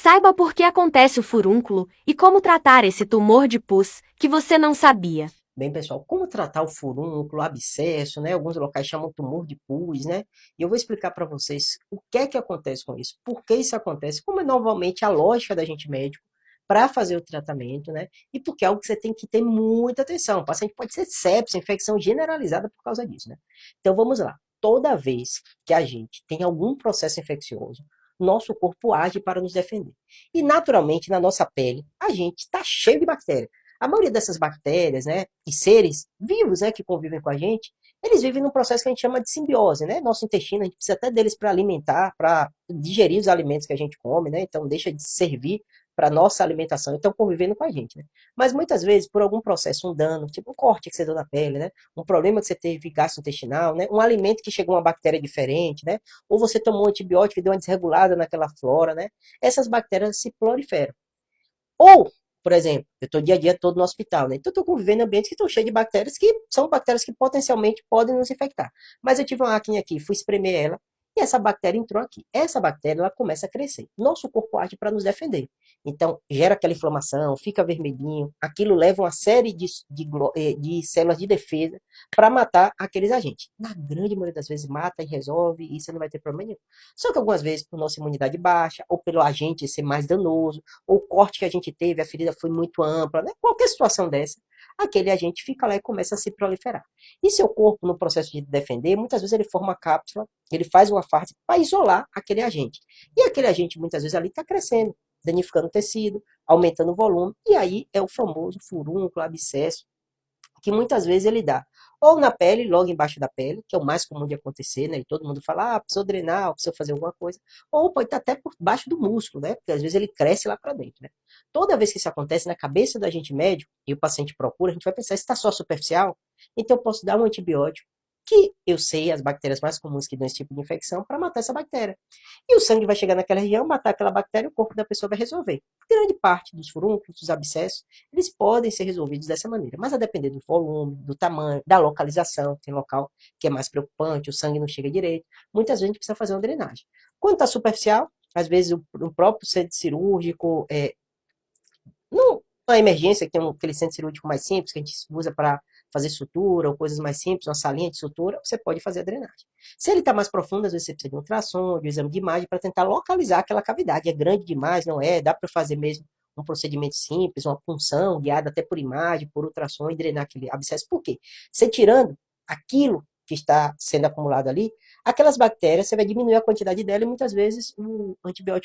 Saiba por que acontece o furúnculo e como tratar esse tumor de pus que você não sabia. Bem, pessoal, como tratar o furúnculo, abscesso, né? Alguns locais chamam tumor de pus, né? E eu vou explicar para vocês o que é que acontece com isso, por que isso acontece, como é normalmente a lógica da gente médico para fazer o tratamento, né? E porque é algo que você tem que ter muita atenção. O paciente pode ser sepsis, infecção generalizada por causa disso, né? Então vamos lá. Toda vez que a gente tem algum processo infeccioso, nosso corpo age para nos defender. E naturalmente, na nossa pele, a gente está cheio de bactérias. A maioria dessas bactérias, né, e seres vivos, né, que convivem com a gente, eles vivem num processo que a gente chama de simbiose, né? Nosso intestino, a gente precisa até deles para alimentar, para digerir os alimentos que a gente come, né? Então deixa de servir para nossa alimentação, então convivendo com a gente, né? Mas muitas vezes, por algum processo, um dano, tipo um corte que você deu na pele, né? Um problema que você teve gastrointestinal, né? Um alimento que chegou uma bactéria diferente, né? Ou você tomou um antibiótico e deu uma desregulada naquela flora, né? Essas bactérias se proliferam. Ou, por exemplo, eu estou dia a dia todo no hospital, né? Então eu estou convivendo em ambientes que estão cheios de bactérias que são bactérias que potencialmente podem nos infectar. Mas eu tive uma acne aqui, fui espremer ela e essa bactéria entrou aqui. Essa bactéria ela começa a crescer. Nosso corpo age para nos defender. Então gera aquela inflamação, fica vermelhinho, aquilo leva uma série de células de defesa para matar aqueles agentes. Na grande maioria das vezes mata e resolve e você não vai ter problema nenhum. Só que algumas vezes por nossa imunidade baixa ou pelo agente ser mais danoso ou o corte que a gente teve, a ferida foi muito ampla, né? Qualquer situação dessa, aquele agente fica lá e começa a se proliferar. E seu corpo, no processo de defender, muitas vezes ele forma uma cápsula, ele faz uma farsa para isolar aquele agente. E aquele agente, muitas vezes, ali está crescendo, danificando o tecido, aumentando o volume, e aí é o famoso furúnculo, abscesso, que muitas vezes ele dá ou na pele, logo embaixo da pele, que é o mais comum de acontecer, né? E todo mundo fala, precisa drenar, precisa fazer alguma coisa, ou pode estar até por baixo do músculo, né? Porque às vezes ele cresce lá para dentro, né? Toda vez que isso acontece na cabeça da gente médico e o paciente procura, a gente vai pensar, se está só superficial, então eu posso dar um antibiótico que eu sei as bactérias mais comuns que dão esse tipo de infecção para matar essa bactéria. E o sangue vai chegar naquela região, matar aquela bactéria e o corpo da pessoa vai resolver. Grande parte dos furúnculos, dos abscessos, eles podem ser resolvidos dessa maneira, mas a depender do volume, do tamanho, da localização, tem local que é mais preocupante, o sangue não chega direito, muitas vezes a gente precisa fazer uma drenagem. Quando está superficial, às vezes o próprio centro cirúrgico, não uma emergência, que tem aquele centro cirúrgico mais simples, que a gente usa para fazer sutura ou coisas mais simples, uma salinha de sutura, você pode fazer a drenagem. Se ele está mais profundo, às vezes você precisa de um ultrassom, de um exame de imagem para tentar localizar aquela cavidade. É grande demais, não é? Dá para fazer mesmo um procedimento simples, uma punção guiada até por imagem, por ultrassom e drenar aquele abscesso. Por quê? Você tirando aquilo que está sendo acumulado ali, aquelas bactérias, você vai diminuir a quantidade dela e muitas vezes o antibiótico